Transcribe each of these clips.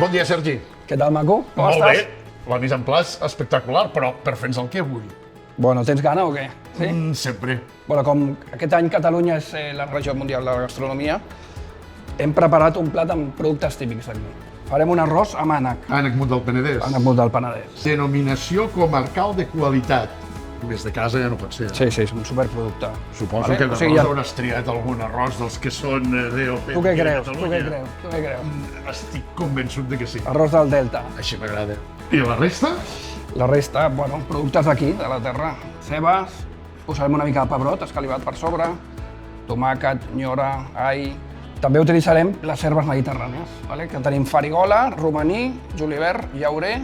Bon dia, Sergi. Què tal, maco? Com Molt estàs? bé. La mise en place espectacular, però per fer-nos el què avui? Bueno, tens gana o què? Sí? Sempre. Bueno, com aquest any Catalunya és la regió mundial de la gastronomia, hem preparat un plat amb productes típics d'aquí. Farem un arròs amb ànec, Ànec Mut del Penedès. ànec Mut del Penedès. Denominació comarcal de qualitat. Més de casa ja no pot ser. Sí, sí, és un superproducte. Suposo Vale? que O sigui, d'arròs ja- hauràs triat algun arròs dels que són DOP. Tu què creus? de Tu què Catalunya. creus? Tu què creus? Estic convençut de que sí. Arròs del Delta. Així m'agrada. I la resta? La resta, bueno, productes d'aquí, de la terra. Cebes, posarem una mica de pebrot escalivat per sobre, tomàquet, nyora, all. També utilitzarem les herbes mediterrànies, vale? Que tenim farigola, romaní, julivert, llaurer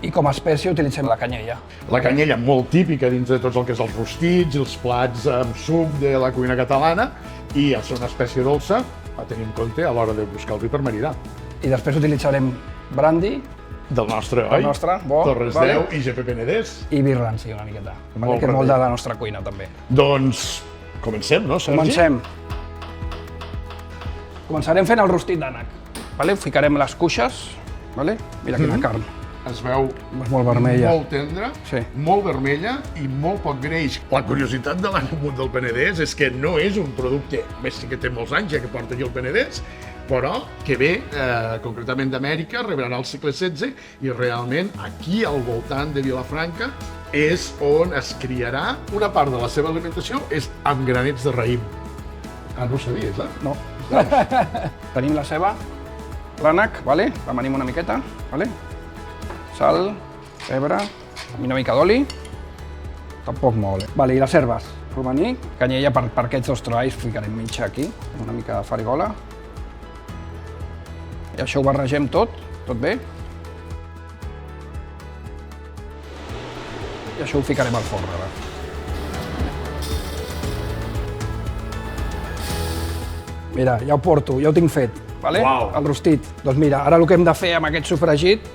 i com a espècie utilitzem la canyella. La canyella, molt típica dins de tots el que és els rostits, els plats amb suc de la cuina catalana, i al ser una espècie dolça, a tenir en compte a l'hora de buscar el vi per maridar. I després utilitzarem brandy Del nostre, oi? Del nostre, bo, Torres vale. 10 i GP Penedès. i vi ranci una miqueta, vale? Molt Que és molt bé. de la nostra cuina també. Doncs comencem, no, Sergi? Comencem. Començarem fent el rostit d'ànec. Vale? Ficarem les cuixes, vale? Mira quina carn, Es veu és molt vermella. molt tendra, Sí. molt vermella i molt poc greix. La curiositat de l'Ànec Mut del Penedès és que no és un producte, més sí que té molts anys ja que porta aquí el Penedès, però que ve concretament d'Amèrica, rebrà al segle XVI, i realment aquí al voltant de Vilafranca és on es criarà. Una part de la seva alimentació és amb granets de raïm. Ah, no ho sabies, eh? No. Tenim la ceba, l'ànec, vale? L'amanim una miqueta, vale? Sal, pebre, una mica d'oli, tampoc molt. Vale, i les herbes, romaní, canyella per aquests dos treballs ficarem mitja aquí, una mica de farigola. I això ho barregem tot bé. I això ho ficarem al forn ara. Mira, ja ho porto, ja ho tinc fet, vale? Uau. El rostit. Doncs mira, ara el que hem de fer amb aquest sofregit,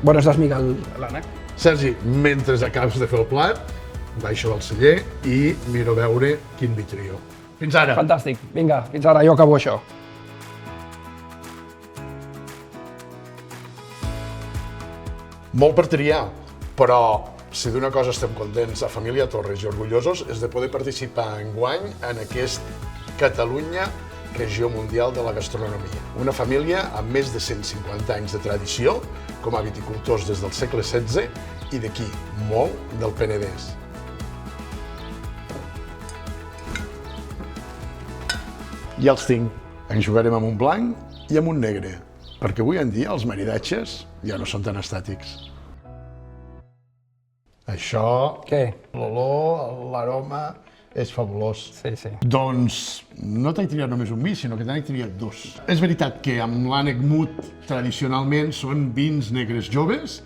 bueno, és desmigar l'ànec. Sergi, mentre acabes de fer el plat, baixo al celler i miro a veure quin vi trio. Fins ara. Fantàstic, vinga, fins ara, jo acabo això. Molt per triar, però si d'una cosa estem contents a Família Torres i orgullosos és de poder participar enguany en aquest Catalunya Regió Mundial de la Gastronomia. Una família amb més de 150 anys de tradició, com a viticultors des del segle XVI, i d'aquí, molt del Penedès. Ja els tinc. En jugarem amb un blanc i amb un negre, perquè avui en dia els maridatges ja no són tan estàtics. Això, Què? l'olor, l'aroma, és fabulós. Sí, sí. Doncs no t'he triat només un vi, sinó que t'he triat dos. És veritat que amb l'Ànec Mut tradicionalment són vins negres joves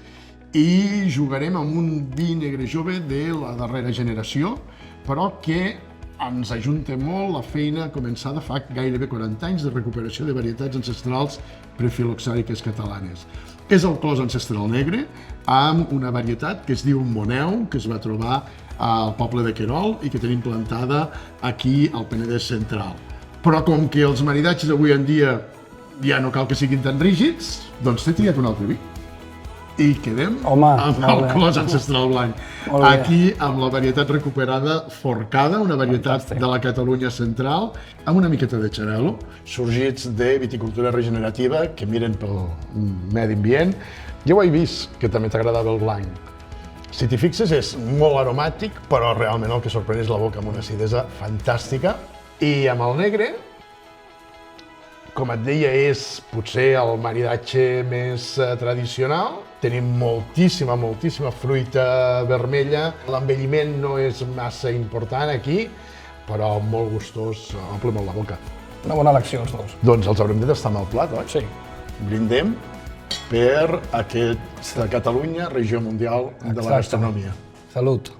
i jugarem amb un vi negre jove de la darrera generació, però que ens ajunta molt la feina començada fa gairebé 40 anys de recuperació de varietats ancestrals prefiloxàriques catalanes. És el clos ancestral negre amb una varietat que es diu Moneu, que es va trobar al poble de Querol i que tenim plantada aquí al Penedès central. Però com que els maridatges avui en dia ja no cal que siguin tan rígids, doncs t'he triat un altre vi. I quedem Home, amb molt el bé. clos ancestral blanc. Molt bé. Aquí amb la varietat recuperada Forcada, una varietat Fantàstic. de la Catalunya central, amb una miqueta de xarel·lo, sorgits de viticultura regenerativa que miren pel medi ambient. Ja ho he vist, que també t'agradava el blanc. Si t'hi fixes, és molt aromàtic, però realment el que sorprèn és la boca amb una acidesa fantàstica. I amb el negre, com et deia, és potser el maridatge més tradicional. Tenim moltíssima fruita vermella. L'envelliment no és massa important aquí, però molt gustós, omple molt la boca. Una bona elecció, els dos. Doncs els haurem de tastar amb el plat, oi? Sí. Brindem per aquesta Catalunya, regió mundial de la Exacte. gastronomia. Salut.